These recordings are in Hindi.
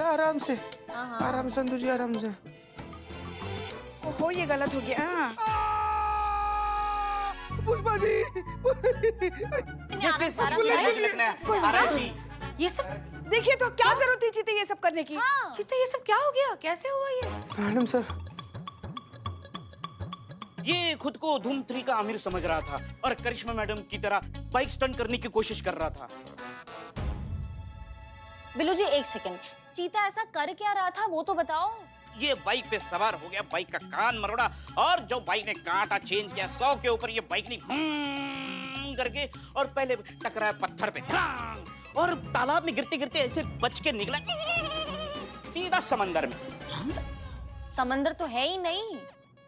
आराम से, हाँ। आराम से संधू जी, आराम से। ओहो, ये गलत हो गया। पुष्पा जी, ये सब देखिए तो क्या जरूरत थी चीते ये सब करने की? चीते, ये सब क्या हो गया? कैसे हुआ ये? मैडम सर, ये खुद को धूम 3 का आमिर समझ रहा था और करिश्मा मैडम की तरह बाइक स्टंट करने की कोशिश कर रहा था। बिल्लू जी, एक सेकंड, चीता ऐसा कर क्या रहा था वो तो बताओ। ये बाइक पे सवार हो गया, बाइक का कान मरोड़ा, और जो बाइक ने कांटा चेंज किया 100 के ऊपर, ये बाइक ने करके और पहले टकराया पत्थर पे धड़ाम, और तालाब में गिरते गिरते ऐसे बच के निकला सीधा समंदर में। समंदर तो है ही नहीं।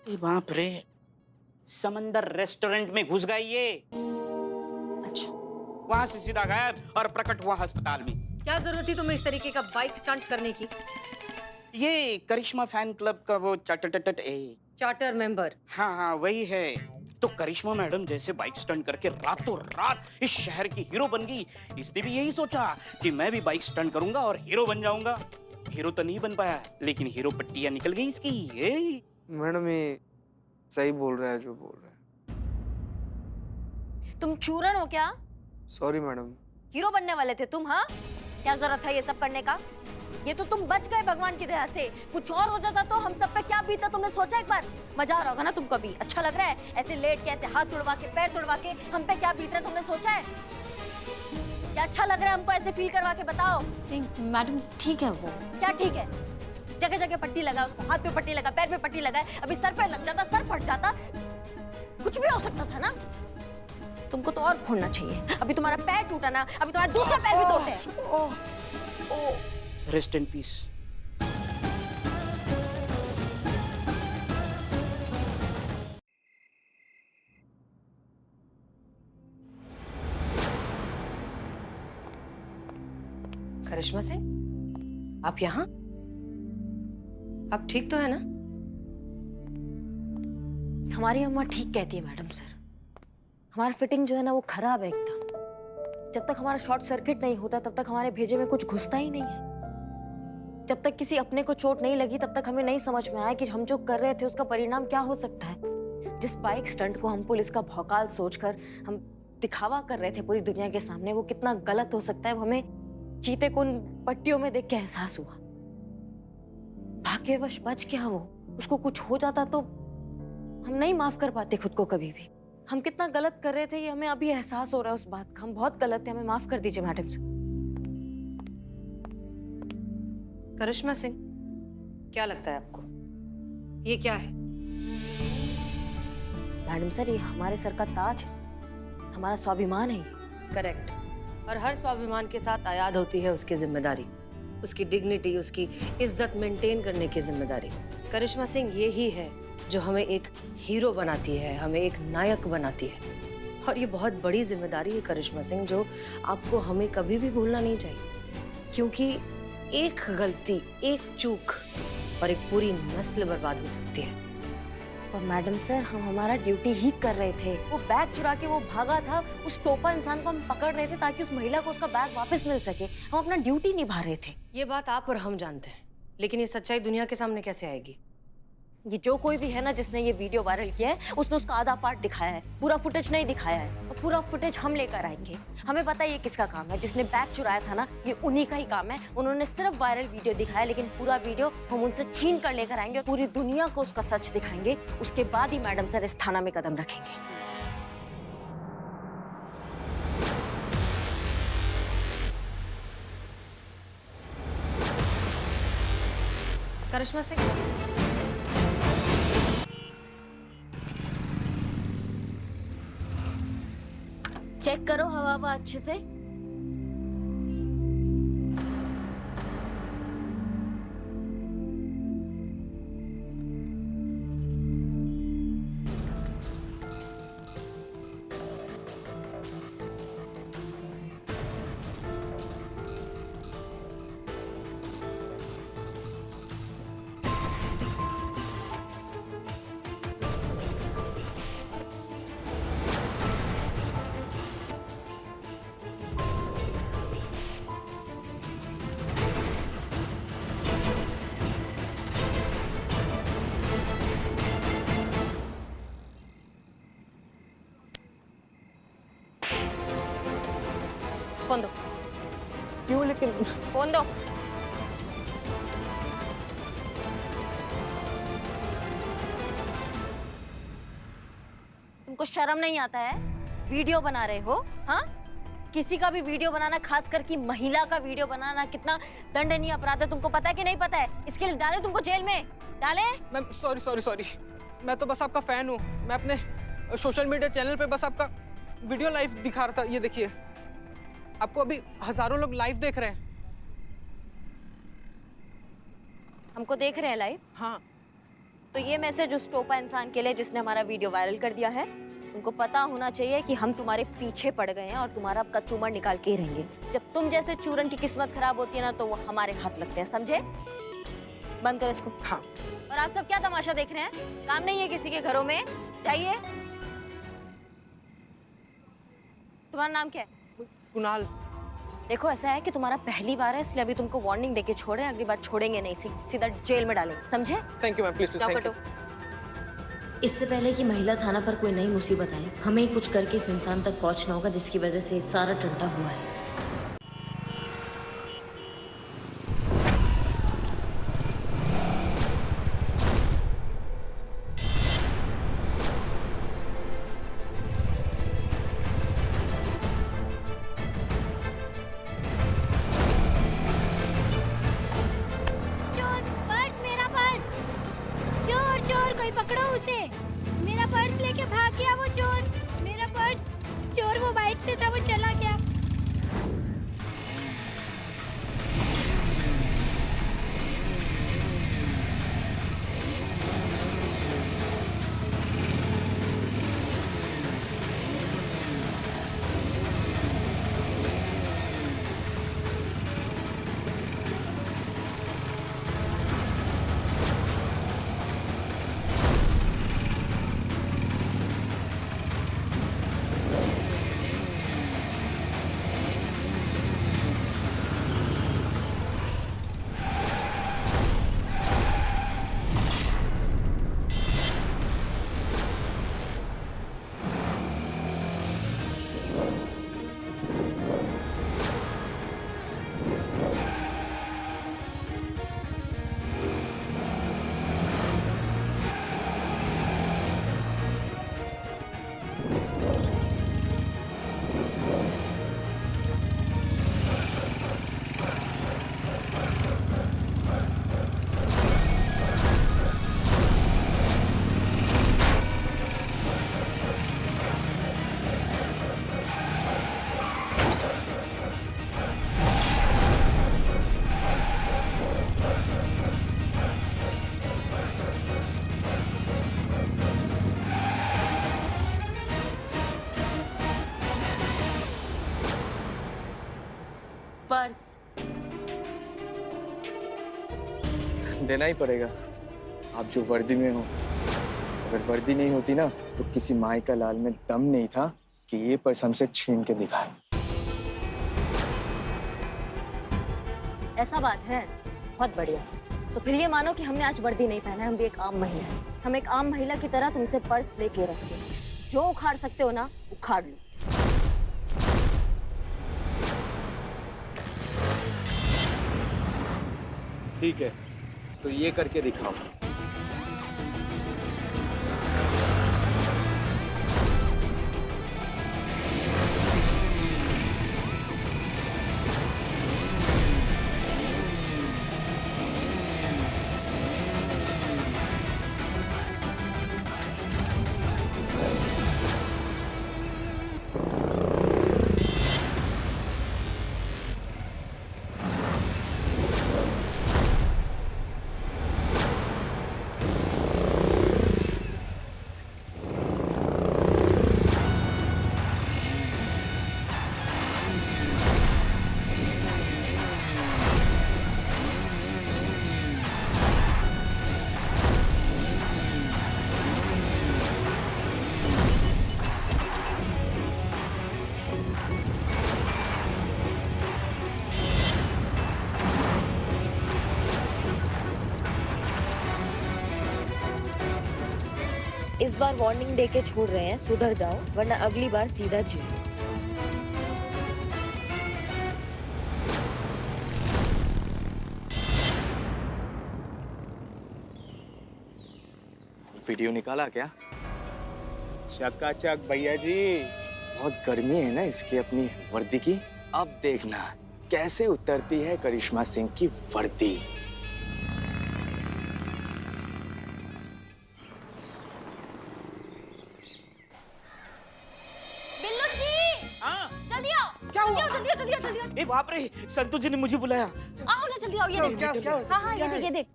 ए बाप रे, समंदर रेस्टोरेंट में घुस गई ये। अच्छा, वहां से सीधा गायब और प्रकट हुआ अस्पताल में। क्या जरूरत थी तुम्हें इस तरीके का बाइक स्टंट करने की? ये करिश्मा फैन क्लब का वो चार्टर मेंबर। हाँ वही है। तो करिश्मा मैडम जैसे बाइक स्टंट करके रातों रात इस शहर की हीरो बन गई, इसने भी यही सोचा कि मैं भी बाइक स्टंट करूंगा और हीरो बन जाऊंगा। हीरो तो नहीं बन पाया, लेकिन हीरो पट्टियां निकल गई इसकी। मैडम ये सही बोल रहा है जो बोल रहा है। तुम चूरन हो क्या? Sorry madam. हीरो बनने वाले थे तुम? हाँ, क्या जरूरत है ये सब करने का? ये तो तुम बच गए भगवान की दया से। कुछ और हो जाता तो हम सब पे क्या बीता, तुमने सोचा एक बार? मजा आ रहा होगा ना तुमको भी? अच्छा लग रहा है ऐसे लेट के, ऐसे हाथ तुड़वा के, पैर तुड़वा के हम पे क्या बीत रहा है, तुमने सोचा है? क्या अच्छा लग रहा है हमको ऐसे फील करवा के बताओ? मैडम ठीक है वो। क्या ठीक है? जगह जगह पट्टी लगा, उसको हाथ पे पट्टी लगा, पैर पे पट्टी लगा, अभी सर पे लग जाता, सर फट जाता, कुछ भी हो सकता था ना। तुमको तो और फोड़ना चाहिए। अभी तुम्हारा पैर टूटा ना, अभी तुम्हारा दूसरा पैर भी टूटे। Rest in peace. Karishma Singh, आप यहाँ? आप ठीक तो है ना? हमारी अम्मा ठीक कहती है मैडम सर। हमारा फिटिंग जो है ना वो खराब है एकदम। जब तक हमारा शॉर्ट सर्किट नहीं होता तब तक हमारे भेजे में कुछ घुसता ही नहीं है। जब तक किसी अपने को चोट नहीं लगी तब तक हमें नहीं समझ में आया कि हम जो कर रहे थे उसका परिणाम क्या हो सकता है। जिस बाइक स्टंट को हम पुलिस का भौकाल सोचकर हम दिखावा कर रहे थे पूरी दुनिया के सामने, वो कितना गलत हो सकता है वो हमें चीते को उन पट्टियों में देख के एहसास हुआ। भाग्यवश बच गया वो। उसको कुछ हो जाता तो हम नहीं माफ कर पाते खुद को कभी भी। हम कितना गलत कर रहे थे ये हमें अभी एहसास हो रहा है उस बात का। हम बहुत गलत थे, हमें माफ कर दीजिए मैडम सर। करिश्मा सिंह, क्या लगता है आपको ये क्या है? मैडम सर ये हमारे सर का ताज है, हमारा स्वाभिमान है ये। करेक्ट। और हर स्वाभिमान के साथ आयाद होती है उसकी जिम्मेदारी, उसकी डिग्निटी, उसकी इज्जत मेंटेन करने की जिम्मेदारी। करिश्मा सिंह ये ही है जो हमें एक हीरो बनाती है, हमें एक नायक बनाती है। और ये बहुत बड़ी जिम्मेदारी है करिश्मा सिंह, जो आपको हमें कभी भी भूलना नहीं चाहिए। क्योंकि एक गलती, एक चूक और एक पूरी नस्ल बर्बाद हो सकती है। और मैडम सर हम हमारा ड्यूटी ही कर रहे थे। वो बैग चुरा के वो भागा था, उस टोपा इंसान को हम पकड़ रहे थे ताकि उस महिला को उसका बैग वापस मिल सके। हम अपना ड्यूटी निभा रहे थे। ये बात आप और हम जानते हैं, लेकिन ये सच्चाई दुनिया के सामने कैसे आएगी? ये जो कोई भी है ना जिसने ये वीडियो वायरल किया है उसने उसका आधा पार्ट दिखाया है, पूरा फुटेज नहीं दिखाया है। और पूरा फुटेज हम लेकर आएंगे। हमें पता है ये किसका काम है। जिसने बैग चुराया था ना ये उन्हीं का ही काम है। उन्होंने सिर्फ वायरल वीडियो दिखाया, लेकिन पूरा वीडियो हम उनसे छीन कर लेकर आएंगे और पूरी दुनिया को उसका सच दिखाएंगे। उसके बाद ही मैडम सर इस थाना में कदम रखेंगे। करिश्मा सिंह, चेक करो हवा अच्छे से। लेकिन फोन दो। तुमको शर्म नहीं आता है? वीडियो बना रहे हो? हाँ, किसी का भी वीडियो बनाना, खासकर की महिला का वीडियो बनाना कितना दंडनीय अपराध है, तुमको पता है कि नहीं पता है? इसके लिए डाले तुमको जेल में, डाले? मैम सॉरी सॉरी सॉरी, मैं तो बस आपका फैन हूँ। मैं अपने सोशल मीडिया चैनल पे बस आपका वीडियो लाइव दिखा रहा था। ये देखिए, आपको अभी हजारों लोग लाइव देख रहे हैं। हमको देख रहे हैं लाइव? हाँ। तो ये मैसेज उस टोपा इंसान के लिए जिसने हमारा वीडियो वायरल कर दिया है। तुमको पता होना चाहिए कि हम तुम्हारे पीछे पड़ गए हैं और तुम्हारा अब कचूमर निकाल के ही रहेंगे। जब तुम जैसे चूरन की किस्मत खराब होती है ना, तो वो हमारे हाथ लगते हैं, समझे? बंद करो इसको। हाँ। और आप सब क्या तमाशा देख रहे हैं? काम नहीं है किसी के घरों में? जाइए। तुम्हारा नाम क्या है? कुणाल। देखो, ऐसा है कि तुम्हारा पहली बार है, इसलिए अभी तुमको वार्निंग देके छोड़े, अगली बार छोड़ेंगे नहीं, सीधा जेल में डालेंगे, समझे? थैंक यू मैम, प्लीज जाओ थैंक कटो। यू। इससे पहले कि महिला थाना पर कोई नई मुसीबत आए, हमें ही कुछ करके इस इंसान तक पहुंचना होगा जिसकी वजह से सारा टंटा हुआ है। चोर, कोई पकड़ो उसे। मेरा पर्स लेके भाग गया वो चोर। मेरा पर्स, चोर वो बाइक से था, वो चला गया। पर्स देना ही पड़ेगा। आप जो वर्दी में हो, अगर वर्दी नहीं होती ना, तो किसी माई का लाल में दम नहीं था कि ये पर्स हमसे छीन के दिखाए। ऐसा बात है, बहुत बढ़िया। तो फिर ये मानो कि हमने आज वर्दी नहीं पहना है, हम भी एक आम महिला है। हम एक आम महिला की तरह तुमसे पर्स लेके रखते हैं। जो उखाड़ सकते हो ना, उखाड़ लो। ठीक है, तो ये करके दिखाओ। इस बार वार्निंग देके छोड़ रहे हैं, सुधर जाओ वरना अगली बार सीधा जेल। वीडियो निकाला क्या? चकाचक भैया जी। बहुत गर्मी है ना इसकी अपनी वर्दी की। अब देखना कैसे उतरती है करिश्मा सिंह की वर्दी। बिल्लू जी, हाँ जल्दी आओ। क्या हुआ? जल्दी आओ, जल्दी आओ, जल्दी आओ। ए बाप रे, संतोष जी ने मुझे बुलाया। आओ ना, जल्दी आओ। ये देख, क्या हाँ हाँ, ये देख, ये देख।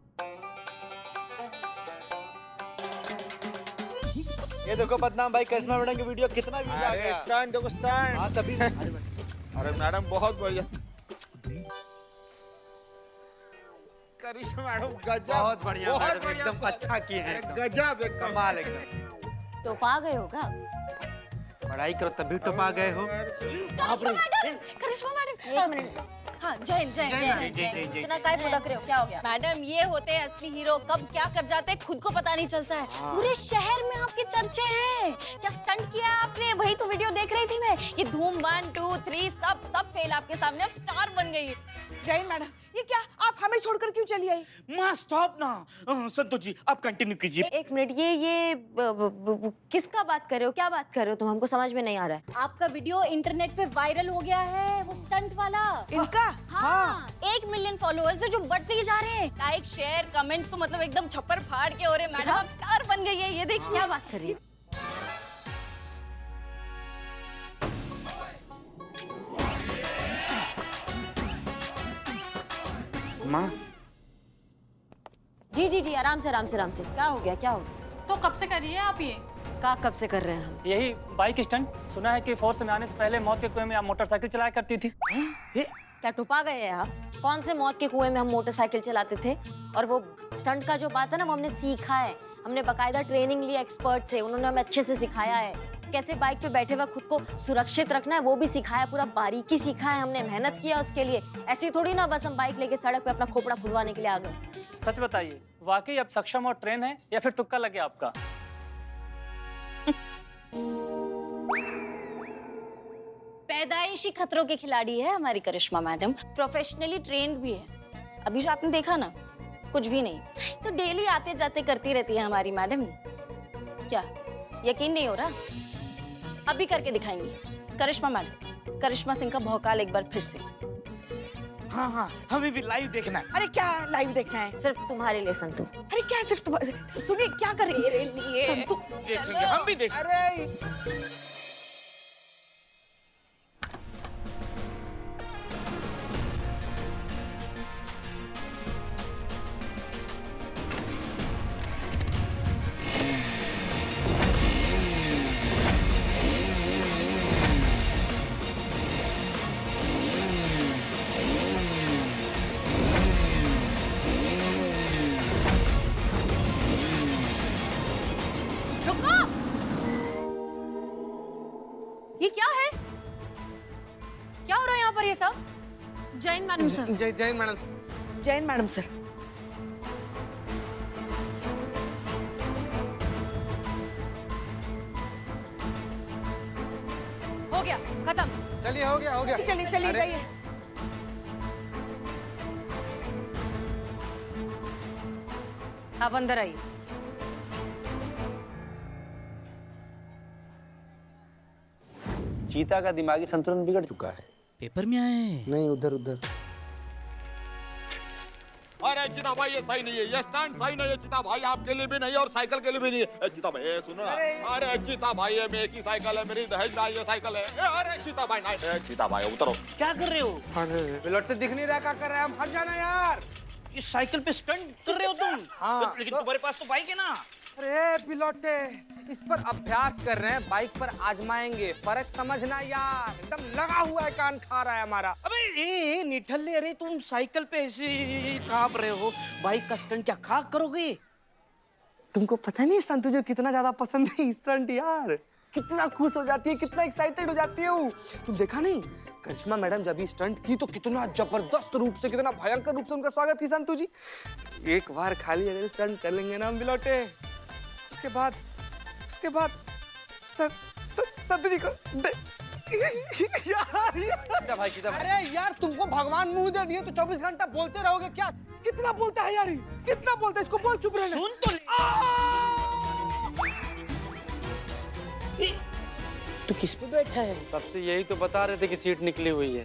ये देखो बदनाम भाई, करिश्मा मैडम की वीडियो कितना व्यूज आ गया। स्टैंड देखो स्टैंड। हाँ तभी। अरे मैडम बहुत बढ़िया। करिश्मा मैडम गजब। बहुत बढ़िया बहुत मैडम, बढ़िया। एकदम अच्छा किए हैं, एकदम गजब एकदम। कमाल एकदम। तो पा गए होगा। पढ़ाई करो तभी तो पा गए हो। करिश्मा मैडम, करिश्मा मैडम, एक मिनट। हाँ, जैन जैन जैन जैन, इतना काय फुदक रहे हो, क्या हो गया? मैडम, ये होते हैं असली हीरो, कब क्या कर जाते हैं खुद को पता नहीं चलता है। पूरे शहर में आपके चर्चे हैं। क्या स्टंट किया है आपने? वही तो वीडियो देख रही थी मैं। ये धूम 1 2 3 सब फेल आपके सामने, अब स्टार बन गई है। जैन मैडम, ये क्या आप हमें छोड़कर क्यों चली आई? माँ स्टॉप ना। संतोष जी आप कंटिन्यू कीजिए। एक मिनट, ये किसका बात कर रहे हो? क्या बात कर रहे हो तुम? हमको समझ में नहीं आ रहा है। आपका वीडियो इंटरनेट पे वायरल हो गया है, वो स्टंट वाला। इनका? हाँ, 1 मिलियन फॉलोअर्स है जो बढ़ते ही जा रहे हैं। लाइक शेयर कमेंट्स तो मतलब एकदम छप्पर फाड़ के हो रहे। मैडम आप स्टार बन गई है, ये देख। क्या बात कर रही है? माँ जी जी जी, आराम से आराम से आराम से। क्या हो गया, क्या हो गया? तो कब से कर रही है आप ये? का कब से कर रहे हैं हम? यही बाइक स्टंट। सुना है कि फोर्स में आने से पहले मौत के कुएं में आप मोटरसाइकिल चलाया करती थी। क्या टुपा गए हैं आप? कौन से मौत के कुएं में हम मोटरसाइकिल चलाते थे? और वो स्टंट का जो बात है ना, वो हमने सीखा है। हमने बकायदा ट्रेनिंग ली एक्सपर्ट से, उन्होंने हमें अच्छे से सिखाया है। कैसे बाइक पे बैठे वक्त खुद को सुरक्षित रखना है वो भी सिखाया, पूरा बारीकी सीखा है हमने, मेहनत किया उसके लिए। ऐसी थोड़ी ना बस हम बाइक लेके सड़क पे अपना खोपड़ा खुदवाने के लिए आ गए। सच बताइए, वाकई आप सक्षम और ट्रेन है या फिर तुक्का लगे आपका? पैदाइशी खतरों के खिलाड़ी है हमारी करिश्मा मैडम, प्रोफेशनली ट्रेंड भी है। अभी जो आपने देखा ना, कुछ भी नहीं, तो डेली आते जाते करती रहती है हमारी मैडम। क्या यकीन नहीं हो रहा? अभी करके दिखाएंगी करिश्मा मैडम, करिश्मा सिंह का भौकाल एक बार फिर से। हाँ हाँ, हमें भी लाइव देखना है। अरे क्या लाइव देखना है? सिर्फ तुम्हारे लिए संतु। अरे क्या सिर्फ सुनिए, क्या कर रही है? संतु, देखेंगे, हम भी देखेंगे। अरे रुको! ये क्या है? क्या हो रहा है यहाँ पर ये सब? Jain madam sir. Jain madam. Jain madam sir. हो गया, खत्म। चलिए, हो गया हो गया। चलिए चलिए अरे, जाइए। आप अंदर आइए। चीता का दिमागी संतुलन बिगड़ चुका है। पेपर में आए हैं। नहीं, उधर उधर। अरे चिता भाई ये सही नहीं है, ये स्टैंड सही नहीं है चिता भाई, आपके लिए भी नहीं है और साइकिल के लिए भी नहीं है। चिता भाई ये सुनो ना। अरे चिता भाई ये मेरी की साइकिल है, मेरी दहेज में आई ये साइकिल है। अरे चिता भाई नहीं, चिता भाई उतरो। क्या कर रहे हो? अरे बिलोटे दिख नहीं रहा, क्या कर रहे हैं हम? हट जाना यार। इस साइकिल पे स्टंट कर रहे हो तुम? हाँ। लेकिन तुम्हारे पास तो बाइक है ना। अरे बिलोटे, इस पर अभ्यास कर रहे हैं, बाइक पर आजमाएंगे। फर्क समझना यार, एकदम लगा हुआ है, कान खा रहा है हमारा। अबे ए निठल्ले, अरे तुम साइकिल पे ऐसे कांप रहे हो, बाइक का स्टंट क्या खाक करोगे? तुमको पता नहीं संतु जो कितना ज्यादा पसंद है स्टंट यार, कितना खुश हो जाती है, कितना एक्साइटेड हो जाती है वो। तुम देखा नहीं, करिश्मा मैडम जब ये स्टंट की तो कितना जबरदस्त रूप से, कितना भयंकर रूप से उनका स्वागत की संतु जी। एक बार खाली अगर स्टंट कर लेंगे ना हम बिलोटे, उसके बाद संतु जी को यार भाई सीधा भाई। अरे यार तुमको भगवान मुंह दे दिए तो 24 घंटा बोलते रहोगे क्या? कितना बोलता है यार, कितना बोलता है, इसको बोल चुप रहना। सुन तो ले। तू किस पे बैठा है? तब से यही तो बता रहे थे कि सीट निकली हुई है।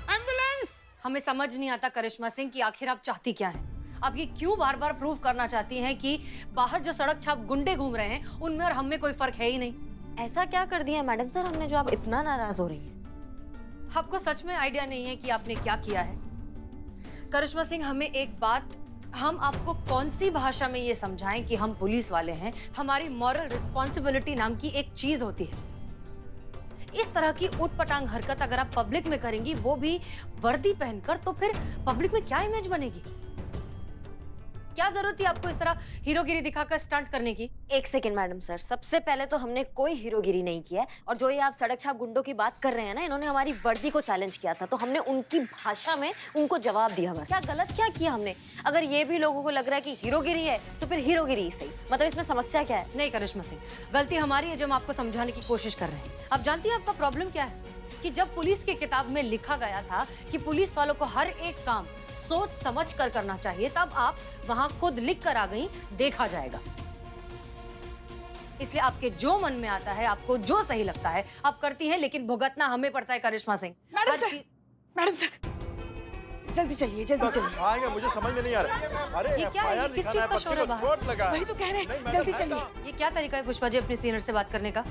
एम्बुलेंस! हमें समझ नहीं आता करिश्मा सिंह कि आखिर आप चाहती क्या हैं? आप ये क्यों बार बार प्रूव करना चाहती हैं कि बाहर जो सड़क छाप गुंडे घूम रहे हैं उनमें और हम में कोई फर्क है ही नहीं? ऐसा क्या कर दिया मैडम सर हमने जो आप इतना नाराज हो रही हैं? आपको सच में आइडिया नहीं है कि आपने क्या किया है? करिश्मा सिंह, हमें एक बात, हम आपको कौन सी भाषा में ये समझाएं कि हम पुलिस वाले हैं? हमारी मॉरल रिस्पॉन्सिबिलिटी नाम की एक चीज होती है। इस तरह की उटपटांग हरकत अगर आप पब्लिक में करेंगी, वो भी वर्दी पहनकर, तो फिर पब्लिक में क्या इमेज बनेगी? क्या जरूरत थी आपको इस तरह हीरोगिरी दिखाकर स्टंट करने की? एक सेकंड मैडम सर, सबसे पहले तो हमने कोई हीरोगिरी नहीं किया है, और जो ये आप सड़क छाप गुंडों की बात कर रहे हैं ना, इन्होंने हमारी वर्दी को चैलेंज किया था, तो हमने उनकी भाषा में उनको जवाब दिया। बस क्या गलत क्या किया हमने? अगर ये भी लोगों को लग रहा है कि हीरोगिरी है तो फिर हीरोगिरी ही सही। मतलब इसमें समस्या क्या है? नहीं करिश्मा सिंह, गलती हमारी है जो हम आपको समझाने की कोशिश कर रहे हैं। आप जानती हैं आपका प्रॉब्लम क्या है? कि जब पुलिस की किताब में लिखा गया था कि पुलिस वालों को हर एक काम सोच समझ कर करना चाहिए, तब आप वहां खुद लिख कर आ गई, देखा जाएगा। इसलिए आपके जो मन में आता है, आपको जो सही लगता है आप करती हैं, लेकिन भुगतना हमें पड़ता है करिश्मा सिंह। मैडम सर, जल्दी चलिए, जल्दी चलिए। आएंगे, मुझे समझ में नहीं आ रहा। अरे ये क्या है? ये किस चीज का शोर है बाहर? चोट लगा है। वही तो कह रहे हैं, जल्दी चलिए। ये क्या तरीका है पुष्पा जी अपने सीनियर से बात करने का?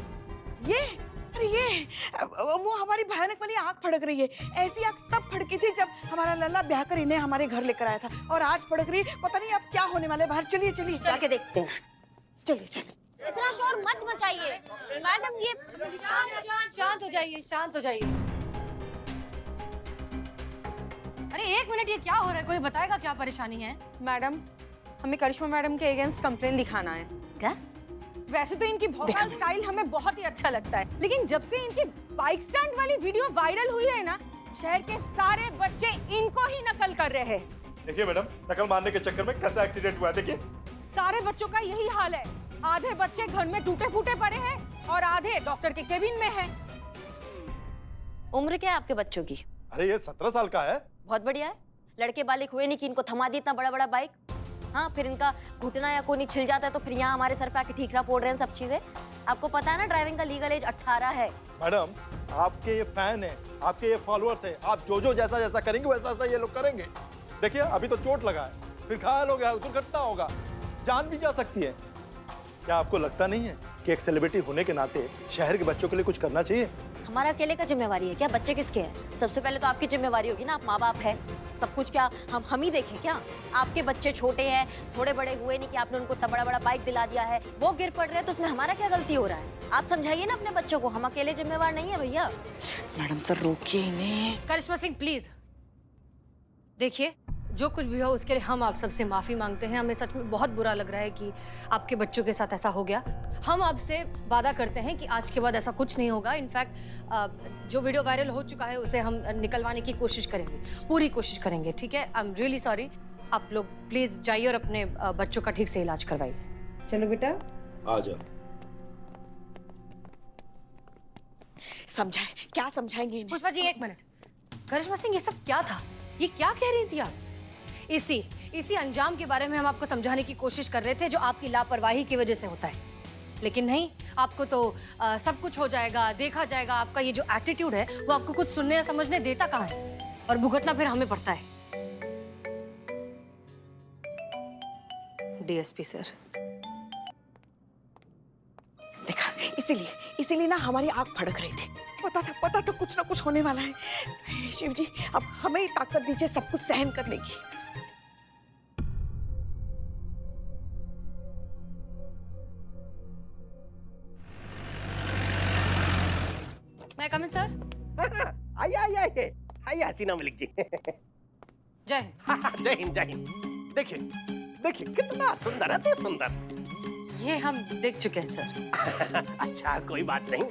अरे ये वो हमारी भयानक वाली आँख फड़क रही है। ऐसी आँख तब फड़की थी जब हमारा लल्ला ब्याह कर इन्हें हमारे घर लेकर आया था, और आज फड़क रही, पता नहीं अब क्या होने वाला है बाहर। चलिए चलिए, जाके देखते हैं। चलिए चलिए। इतना शोर मत मचाइए मैडम। ये शांत हो जाइए, शांत हो जाइए। अरे एक मिनट, ये क्या हो रहा है? कोई बताएगा क्या परेशानी है? मैडम, हमें करिश्मा मैडम के अगेंस्ट कंप्लेन लिखाना है। क्या? वैसे तो इनकी भोकाल स्टाइल हमें बहुत ही अच्छा लगता है, लेकिन जब से इनकी बाइक स्टैंड वाली वीडियो वायरल हुई है ना, शहर के सारे बच्चे इनको ही नकल कर रहे हैं। देखिए मैडम, नकल मारने के चक्कर में कैसा एक्सीडेंट हुआ है, देखिए। सारे बच्चों का यही हाल है। आधे बच्चे घर में टूटे फूटे पड़े हैं और आधे डॉक्टर के केबिन में हैं। उम्र क्या है आपके बच्चों की? अरे ये 17 साल का है। बहुत बढ़िया है। लड़के बालिक हुए नहीं कि इनको थमा दी इतना बड़ा बड़ा बाइक। हाँ, फिर इनका घुटना या कोनी छिल जाता है तो फिर यहाँ हमारे सर पे आके ठीकरा फोड़ रहे हैं सब चीजें। आपको पता है ना ड्राइविंग का लीगल एज 18 है। मैडम, आपके ये फैन है, आपके ये फॉलोअर्स है, आप जो जैसा जैसा करेंगे वैसा वैसा ये लोग करेंगे। देखिए अभी तो चोट लगा है, फिर घायल हो गया, दुर्घटना होगा, जान भी जा सकती है। क्या आपको लगता नहीं है कि एक सेलिब्रिटी होने के नाते शहर के बच्चों के लिए कुछ करना चाहिए? हमारा अकेले का जिम्मेवारी है क्या? बच्चे किसके हैं? सबसे पहले तो आपकी जिम्मेवारी होगी ना, आप माँ बाप है। सब कुछ क्या हम ही देखें क्या? आपके बच्चे छोटे हैं, थोड़े बड़े हुए नहीं कि आपने उनको इतना बड़ा बड़ा बाइक दिला दिया है, वो गिर पड़ रहे हैं तो उसमें हमारा क्या गलती हो रहा है? आप समझाइए ना अपने बच्चों को, हम अकेले जिम्मेवार नहीं है भैया। मैडम सर रोकिए इन्हें। करिश्मा सिंह प्लीज, देखिए जो कुछ भी हो उसके लिए हम आप सबसे माफी मांगते हैं। हमें सच में बहुत बुरा लग रहा है कि आपके बच्चों के साथ ऐसा हो गया। हम आपसे वादा करते हैं कि आज के बाद ऐसा कुछ नहीं होगा। इनफैक्ट जो वीडियो वायरल हो चुका है उसे हम निकलवाने की कोशिश करेंगे, पूरी कोशिश करेंगे, ठीक है? I am really sorry. आप लोग प्लीज जाइए और अपने बच्चों का ठीक से इलाज करवाइए। चलो बेटा, आ जाओ। समझाए, क्या समझाएंगे इन्हें? पुष्पा जी एक मिनट। करिश्मा सिंह ये सब क्या था? ये क्या कह रही थी आप? इसी अंजाम के बारे में हम आपको समझाने की कोशिश कर रहे थे जो आपकी लापरवाही की वजह से होता है, लेकिन नहीं, आपको तो सब कुछ हो जाएगा, देखा जाएगा। आपका ये जो एटीट्यूड है वो आपको कुछ सुनने या समझने देता कहाँ है, और भुगतना फिर हमें पड़ता है। डीएसपी सर, देखा, इसीलिए ना हमारी आंख फड़क रही थी। पता था कुछ ना कुछ होने वाला है। शिव जी, अब हमें ही ताकत दीजिए सब कुछ सहन करने की। मैं कम इन सर? आइए हसीना मलिक जी। जय हिंद। जय हिंद, जय हिंद। देखिए कितना सुंदर, अति सुंदर। ये हम देख चुके हैं सर। अच्छा कोई बात नहीं,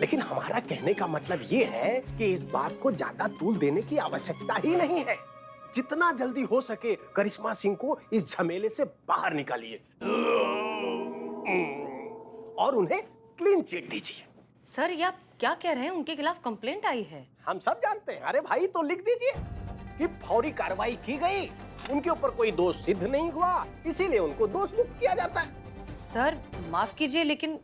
लेकिन हमारा कहने का मतलब ये है कि इस बात को ज्यादा तूल देने की आवश्यकता ही नहीं है। जितना जल्दी हो सके करिश्मा सिंह को इस झमेले से बाहर निकालिए और उन्हें क्लीन चिट दीजिए। सर ये आप क्या कह रहे हैं? उनके खिलाफ कंप्लेंट आई है। हम सब जानते हैं। अरे भाई तो लिख दीजिए कि फौरी कार्रवाई की गई, उनके ऊपर कोई दोष सिद्ध नहीं हुआ, इसीलिए उनको दोष मुक्त किया जाता है। सर माफ कीजिए, लेकिन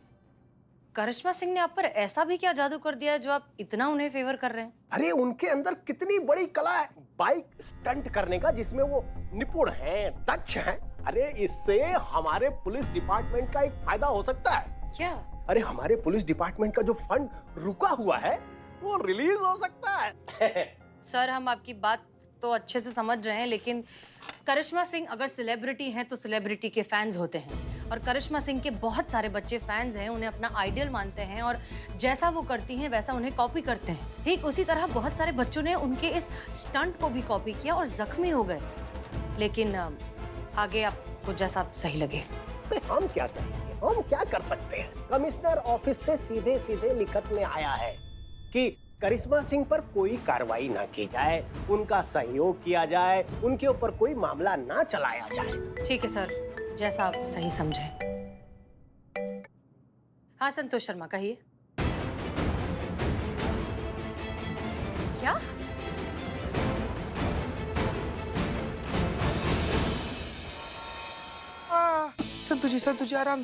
करिश्मा सिंह ने आप पर ऐसा भी क्या जादू कर दिया है जो आप इतना उन्हें फेवर कर रहे हैं? अरे उनके अंदर कितनी बड़ी कला है बाइक स्टंट करने का, जिसमें वो निपुण हैं, दक्ष हैं। अरे इससे हमारे पुलिस डिपार्टमेंट का एक फायदा हो सकता है। क्या? अरे हमारे पुलिस डिपार्टमेंट का जो फंड रुका हुआ है वो रिलीज हो सकता है। सर, हम आपकी बात तो अच्छे से समझ रहे हैं, लेकिन करिश्मा सिंह अगर सेलिब्रिटी हैं तो सेलिब्रिटी के फैंस होते हैं, और करिश्मा सिंह के बहुत सारे बच्चे फैंस हैं, उन्हें अपना आइडियल मानते हैं और जैसा वो करती हैं वैसा उन्हें कॉपी करते हैं। ठीक उसी तरह बहुत सारे बच्चों ने उनके इस स्टंट को भी कॉपी किया और जख्मी हो गए। लेकिन आगे आपको जैसा सही लगे। हम क्या करेंगे, हम क्या कर सकते हैं? कमिश्नर ऑफिस से सीधे सीधे लिखत में आया है कि करिश्मा सिंह पर कोई कार्रवाई ना की जाए, उनका सहयोग किया जाए, उनके ऊपर कोई मामला ना चलाया जाए। ठीक है सर, जैसा आप सही समझे। हाँ संतोष शर्मा, कहिए। क्या? संतु जी आराम